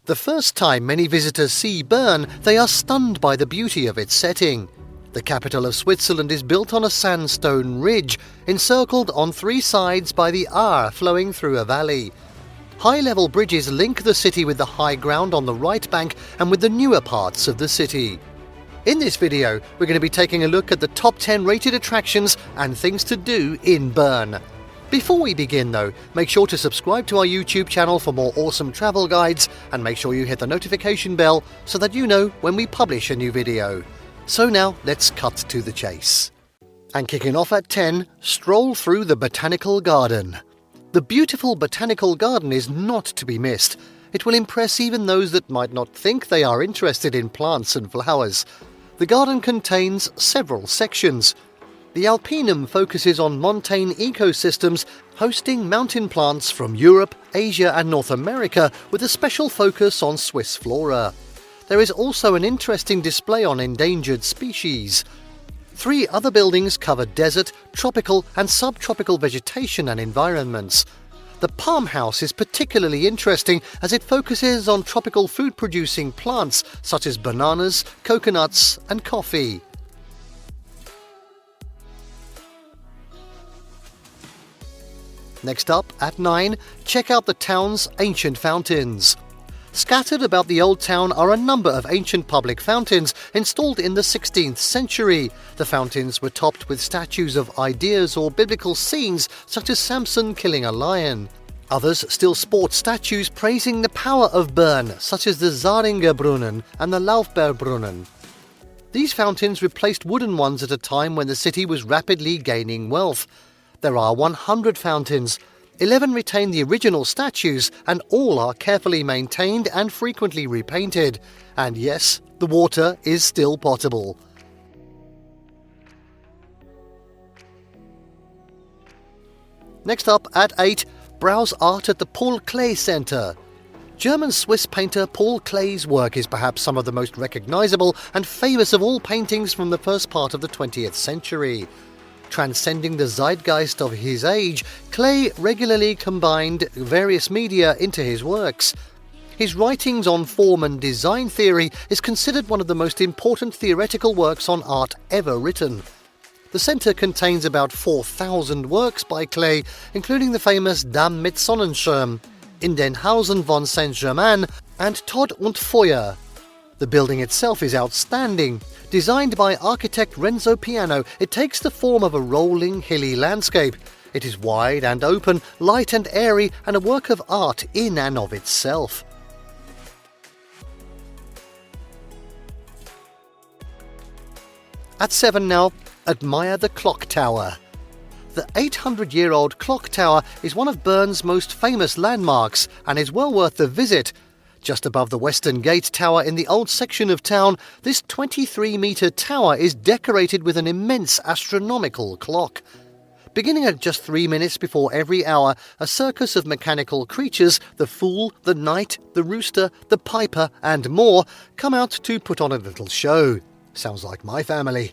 The first time many visitors see Bern, they are stunned by the beauty of its setting. The capital of Switzerland is built on a sandstone ridge, encircled on three sides by the Aare flowing through a valley. High-level bridges link the city with the high ground on the right bank and with the newer parts of the city. In this video, we're going to be taking a look at the top 10 rated attractions and things to do in Bern. Before we begin though, make sure to subscribe to our YouTube channel for more awesome travel guides and make sure you hit the notification bell so that you know when we publish a new video. So now, let's cut to the chase. And kicking off at 10, stroll through the Botanical Garden. The beautiful Botanical Garden is not to be missed. It will impress even those that might not think they are interested in plants and flowers. The garden contains several sections. The Alpinum focuses on montane ecosystems, hosting mountain plants from Europe, Asia and North America with a special focus on Swiss flora. There is also an interesting display on endangered species. 3 other buildings cover desert, tropical and subtropical vegetation and environments. The Palm House is particularly interesting as it focuses on tropical food-producing plants such as bananas, coconuts and coffee. Next up, at 9, check out the town's ancient fountains. Scattered about the old town are a number of ancient public fountains installed in the 16th century. The fountains were topped with statues of ideas or biblical scenes such as Samson killing a lion. Others still sport statues praising the power of Bern, such as the Zaringerbrunnen and the Laufbergbrunnen. These fountains replaced wooden ones at a time when the city was rapidly gaining wealth. There are 100 fountains. 11 retain the original statues and all are carefully maintained and frequently repainted. And yes, the water is still potable. Next up, at 8, browse art at the Paul Klee Center. German-Swiss painter Paul Klee's work is perhaps some of the most recognizable and famous of all paintings from the first part of the 20th century. Transcending the zeitgeist of his age, Klee regularly combined various media into his works. His writings on form and design theory is considered one of the most important theoretical works on art ever written. The centre contains about 4,000 works by Klee, including the famous Dame mit Sonnenschirm, In den Hausen von Saint-Germain and Tod und Feuer. The building itself is outstanding. Designed by architect Renzo Piano, it takes the form of a rolling, hilly landscape. It is wide and open, light and airy, and a work of art in and of itself. At 7 now, admire the clock tower. The 800-year-old clock tower is one of Bern's most famous landmarks and is well worth the visit. Just above the Western Gate Tower in the old section of town, this 23-metre tower is decorated with an immense astronomical clock. Beginning at just 3 minutes before every hour, a circus of mechanical creatures, the Fool, the Knight, the Rooster, the Piper and more, come out to put on a little show. Sounds like my family.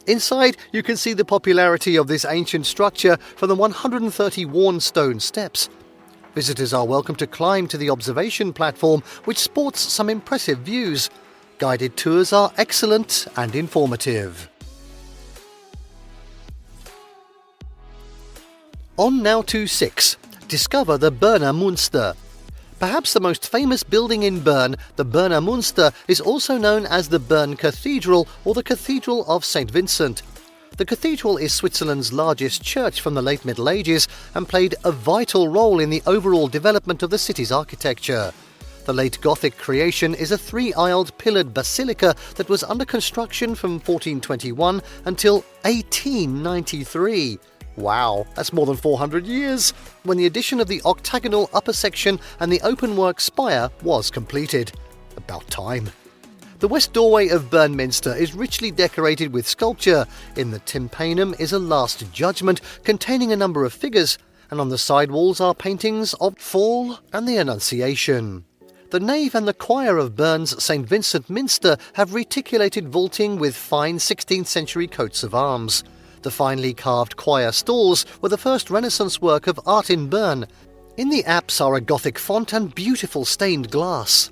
Inside, you can see the popularity of this ancient structure from the 130 worn stone steps. Visitors are welcome to climb to the observation platform, which sports some impressive views. Guided tours are excellent and informative. On now to 6. Discover the Berner Münster. Perhaps the most famous building in Bern, the Berner Münster is also known as the Bern Cathedral or the Cathedral of St. Vincent. The cathedral is Switzerland's largest church from the late Middle Ages and played a vital role in the overall development of the city's architecture. The late Gothic creation is a 3-aisled pillared basilica that was under construction from 1421 until 1893. Wow, that's more than 400 years, when the addition of the octagonal upper section and the openwork spire was completed. About time. The west doorway of Bern Münster is richly decorated with sculpture. In the tympanum is a Last Judgment containing a number of figures, and on the side walls are paintings of Fall and the Annunciation. The nave and the choir of Bern's St. Vincent Minster have reticulated vaulting with fine 16th century coats of arms. The finely carved choir stalls were the first Renaissance work of art in Bern. In the apse are a Gothic font and beautiful stained glass.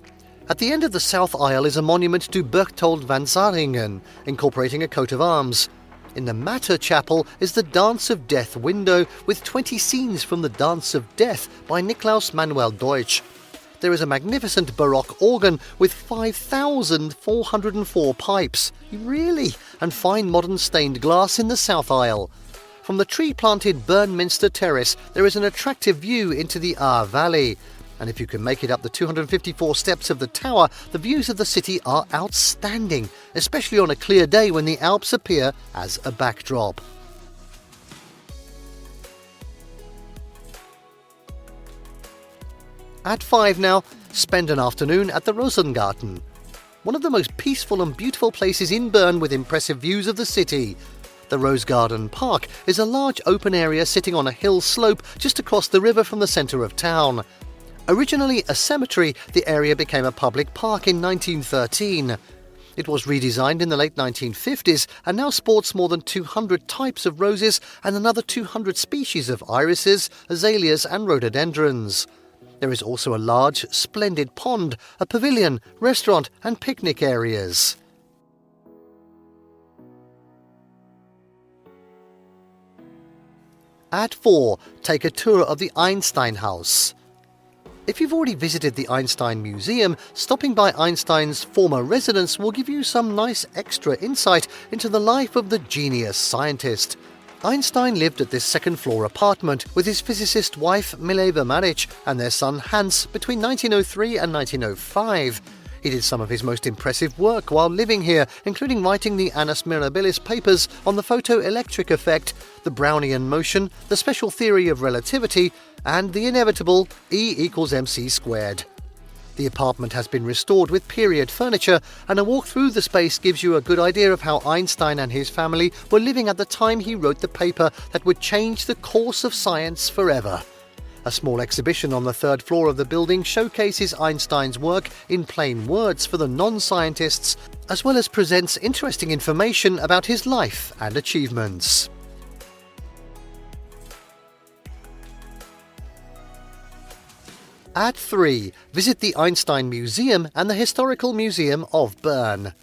At the end of the south aisle is a monument to Berchtold van Saringen, incorporating a coat of arms. In the Matter Chapel is the Dance of Death window with 20 scenes from the Dance of Death by Niklaus Manuel Deutsch. There is a magnificent Baroque organ with 5,404 pipes, really, and fine modern stained glass in the south aisle. From the tree-planted Bern Münster terrace there is an attractive view into the Aare Valley. And if you can make it up the 254 steps of the tower, the views of the city are outstanding, especially on a clear day when the Alps appear as a backdrop. At 5 now, spend an afternoon at the Rosengarten. One of the most peaceful and beautiful places in Bern with impressive views of the city. The Rosengarten Park is a large open area sitting on a hill slope just across the river from the centre of town. Originally a cemetery, the area became a public park in 1913. It was redesigned in the late 1950s and now sports more than 200 types of roses and another 200 species of irises, azaleas and rhododendrons. There is also a large, splendid pond, a pavilion, restaurant and picnic areas. At 4, take a tour of the Einstein House. If you've already visited the Einstein Museum, stopping by Einstein's former residence will give you some nice extra insight into the life of the genius scientist. Einstein lived at this second-floor apartment with his physicist wife Mileva Maric and their son Hans between 1903 and 1905. He did some of his most impressive work while living here, including writing the Annus Mirabilis papers on the photoelectric effect, the Brownian motion, the special theory of relativity, and the inevitable E=mc². The apartment has been restored with period furniture, and a walk through the space gives you a good idea of how Einstein and his family were living at the time he wrote the paper that would change the course of science forever. A small exhibition on the third floor of the building showcases Einstein's work in plain words for the non-scientists, as well as presents interesting information about his life and achievements. At 3, visit the Einstein Museum and the Historical Museum of Bern.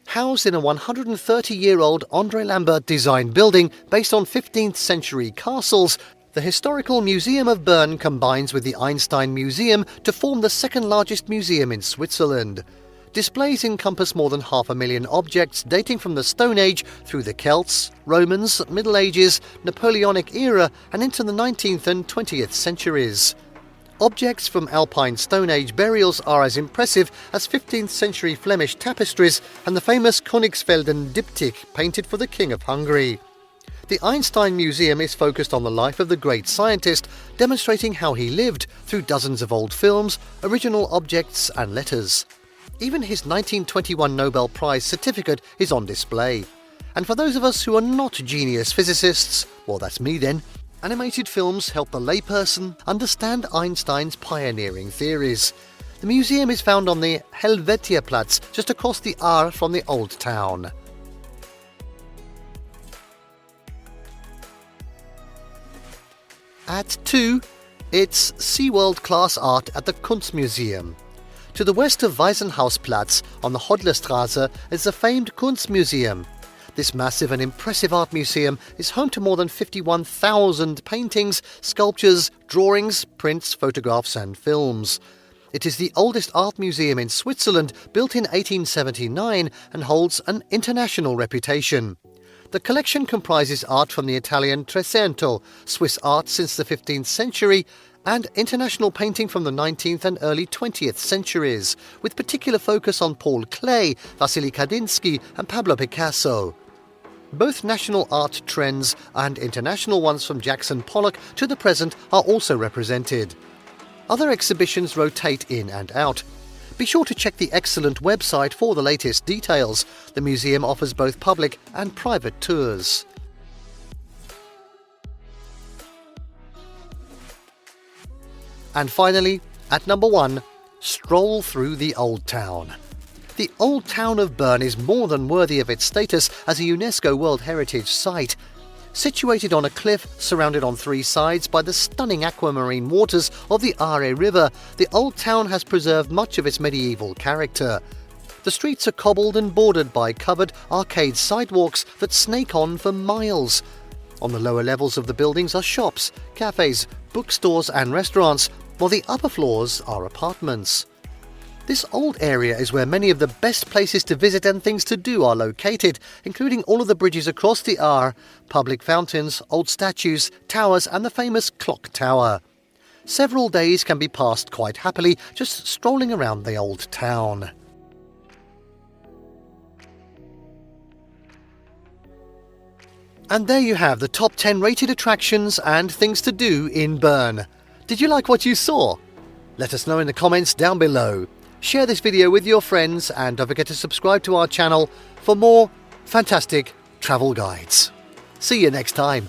Housed in a 130-year-old André Lambert-designed building based on 15th century castles, the Historical Museum of Bern combines with the Einstein Museum to form the second largest museum in Switzerland. Displays encompass more than 500,000 objects dating from the Stone Age through the Celts, Romans, Middle Ages, Napoleonic era and into the 19th and 20th centuries. Objects from Alpine Stone Age burials are as impressive as 15th century Flemish tapestries and the famous Königsfelden diptych painted for the King of Hungary. The Einstein Museum is focused on the life of the great scientist, demonstrating how he lived through dozens of old films, original objects and letters. Even his 1921 Nobel Prize certificate is on display. And for those of us who are not genius physicists, well that's me then, animated films help the layperson understand Einstein's pioneering theories. The museum is found on the Helvetiaplatz, just across the Aare from the Old Town. At 2, it's SeaWorld-class art at the Kunstmuseum. To the west of Waisenhausplatz on the Hodlerstraße is the famed Kunstmuseum. This massive and impressive art museum is home to more than 51,000 paintings, sculptures, drawings, prints, photographs and films. It is the oldest art museum in Switzerland, built in 1879, and holds an international reputation. The collection comprises art from the Italian Trecento, Swiss art since the 15th century, and international painting from the 19th and early 20th centuries, with particular focus on Paul Klee, Wassily Kandinsky and Pablo Picasso. Both national art trends and international ones from Jackson Pollock to the present are also represented. Other exhibitions rotate in and out. Be sure to check the excellent website for the latest details. The museum offers both public and private tours. And finally, at number 1, stroll through the Old Town. The Old Town of Bern is more than worthy of its status as a UNESCO World Heritage Site. Situated on a cliff, surrounded on three sides by the stunning aquamarine waters of the Aare River, the old town has preserved much of its medieval character. The streets are cobbled and bordered by covered arcade sidewalks that snake on for miles. On the lower levels of the buildings are shops, cafes, bookstores and restaurants, while the upper floors are apartments. This old area is where many of the best places to visit and things to do are located, including all of the bridges across the Aare, public fountains, old statues, towers and the famous clock tower. Several days can be passed quite happily just strolling around the old town. And there you have the top 10 rated attractions and things to do in Bern. Did you like what you saw? Let us know in the comments down below. Share this video with your friends and don't forget to subscribe to our channel for more fantastic travel guides. See you next time.